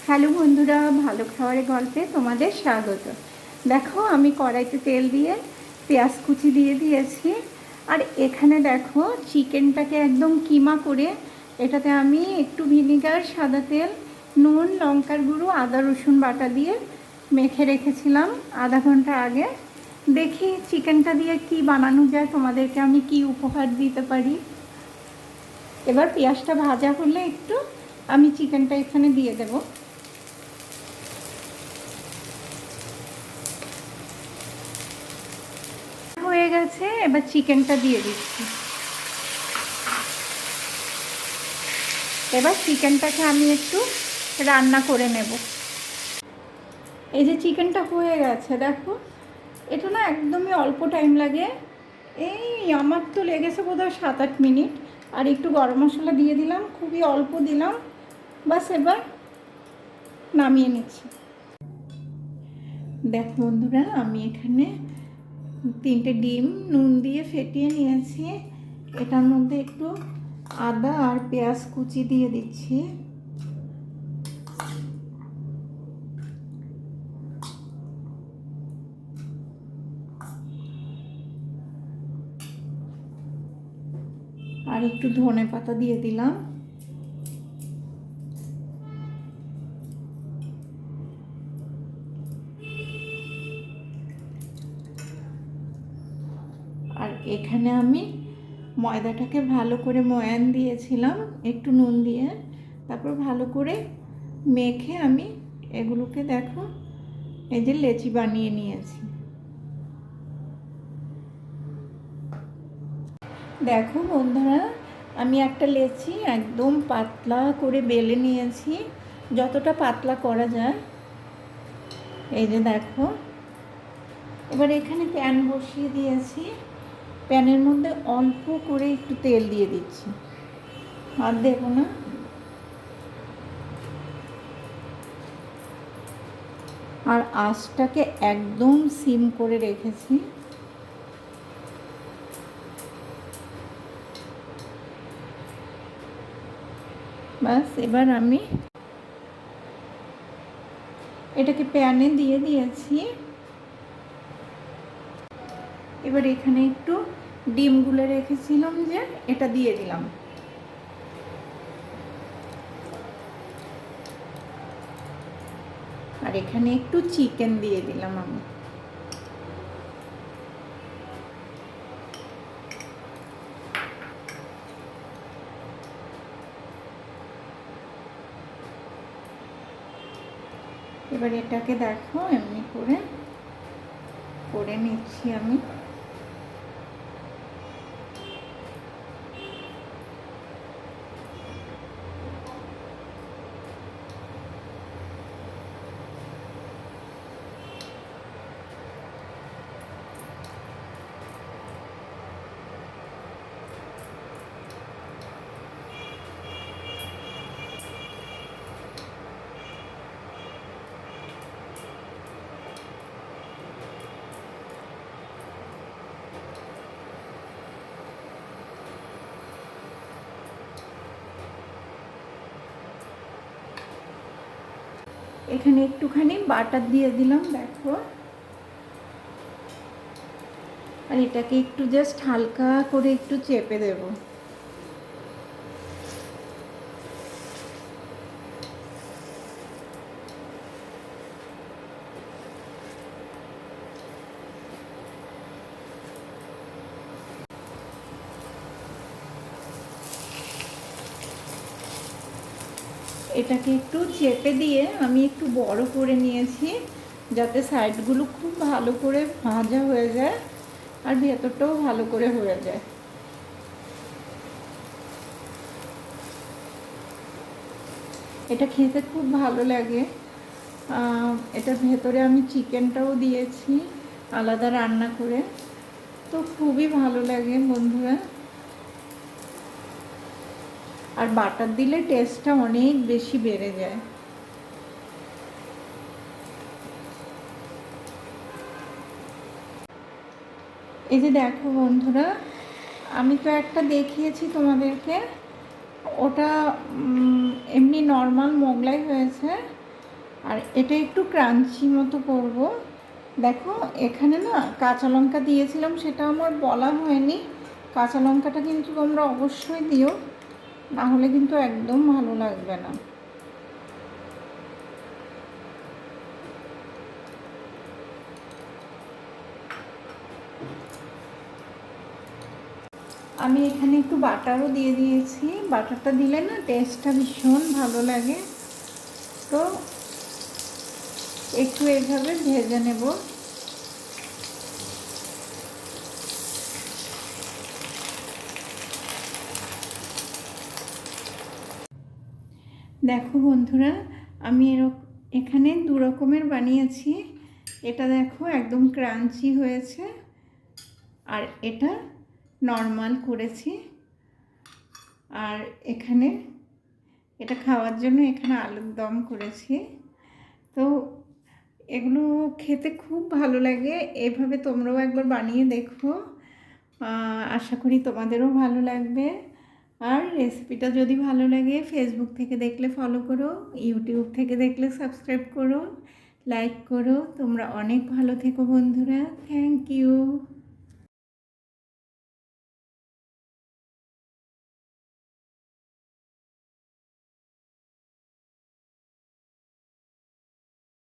Hello বন্ধুরা, ভালো খাবারের গল্পে তোমাদের স্বাগত। দেখো, আমি কড়াইতে তেল দিয়ে পেঁয়াজ কুচি দিয়ে দিয়েছি। আর এখানে দেখো, চিকেনটাকে একদম কিমা করে এটাতে আমি একটু ভিনিগার, সাদা তেল, নুন, লঙ্কার গুঁড়ো, আদা রসুন বাটা দিয়ে মেখে রেখেছিলাম আধা ঘন্টা আগে। দেখি চিকেনটা দিয়ে কি বানানো যায়, তোমাদেরকে আমি কি উপহার দিতে পারি। এবার পেঁয়াজটা ভাজা হলে একটু আমি চিকেনটা এখানে দিয়ে দেবো। হয়ে গেছে, এবার চিকেনটা দিয়ে দিচ্ছি। এবার চিকেনটাকে আমি একটু রান্না করে নেব। এই যে চিকেনটা হয়ে গেছে, দেখো এটা না একদমই অল্প টাইম লাগে। এই আমার তো লেগেছে বোধহয় 7-8 মিনিট। আর একটু গরম মশলা দিয়ে দিলাম, খুবই অল্প দিলাম, বাস। এবার নামিয়ে নিচ্ছি। দেখো বন্ধুরা, আমি এখানে 3টে ডিম নুন দিয়ে ফেটিয়ে নিয়েছি। এটার মধ্যে একটু আদা আর পেঁয়াজ কুচি দিয়ে দিচ্ছি। আর একটু ধনে পাতা দিয়ে দিলাম। আর এখানে আমি ময়দাটাকে ভালো করে ময়ান দিয়েছিলাম একটু নুন দিয়ে, তারপর ভালো করে মেখে আমি এগুলোকে দেখো এই যে লেচি বানিয়ে নিয়েছি। দেখো বন্ধুরা, আমি একটা লেচি একদম পাতলা করে বেলে নিয়েছি, যতটা পাতলা করা যায়। এই যে দেখো, এবার এখানে প্যান বসিয়ে দিয়েছি। প্যানের মধ্যে অল্প করে একটু তেল দিয়ে দিচ্ছি, আর দেবো না। আর আঁচটাকে একদম সিম করে রেখেছি। বাস, এবার আমি এটাকে প্যানে দিয়ে দিয়েছি। এবার এখানে একটু ডিম গুলে রেখেছিলাম যে, এটা দিয়ে দিলাম। আর এখানে একটু চিকেন দিয়ে দিলাম আমি। এবার এটাকে দেখো এমনি করে করে নিচ্ছি আমি। এখানে একটুখানি বাটার দিয়ে দিলাম দেখো। আর এটাকে একটু জাস্ট হালকা করে একটু চেপে দেব। এটাকে একটু চেপে দিয়ে আমি একটু বড় করে নিয়েছি, যাতে সাইডগুলো খুব ভালো করে ভাজা হয়ে যায় আর ভেতরটাও ভালো করে হয়ে যায়। এটা খেতে খুব ভালো লাগে। এটার ভেতরে আমি চিকেনটাও দিয়েছি আলাদা রান্না করে, তো খুবই ভালো লাগে বন্ধুরা। আর বাটার দিলে টেস্টটা অনেক বেশি বেড়ে যায়। এই যে দেখো বন্ধুরা, আমি তো একটা দেখিয়েছি তোমাদেরকে, ওটা এমনি নর্মাল মোগলাই হয়েছে। আর এটা একটু ক্রাঞ্চি মতো করব। দেখো এখানে না কাঁচা লঙ্কা দিয়েছিলাম, সেটা আমার বলা হয়নি। কাঁচা লঙ্কাটা কিন্তু তোমরা অবশ্যই দিও, না হলে কিন্তু একদম ভালো লাগবে না। আমি এখানে একটু বাটারও দিয়ে দিয়েছি। বাটারটা দিলে না টেস্টটা ভীষণ ভালো লাগে। তো একটু এইভাবে ভেজে নেব। দেখো বন্ধুরা, আমি এখানে দু রকমের বানিয়েছি। এটা দেখো একদম ক্রাঞ্চি হয়েছে, আর এটা নর্মাল করেছি। আর এখানে এটা খাওয়ার জন্য এখানে আলুর দম করেছি। তো এগুলো খেতে খুব ভালো লাগে। এভাবে তোমরাও একবার বানিয়ে দেখো, আশা করি তোমাদেরও ভালো লাগবে। আর রেসিপিটা যদি ভালো লাগে, ফেসবুক থেকে দেখলে ফলো করো, ইউটিউব থেকে দেখলে সাবস্ক্রাইব করো, লাইক করো। তোমরা অনেক ভালো থেকো বন্ধুরা। Thank you.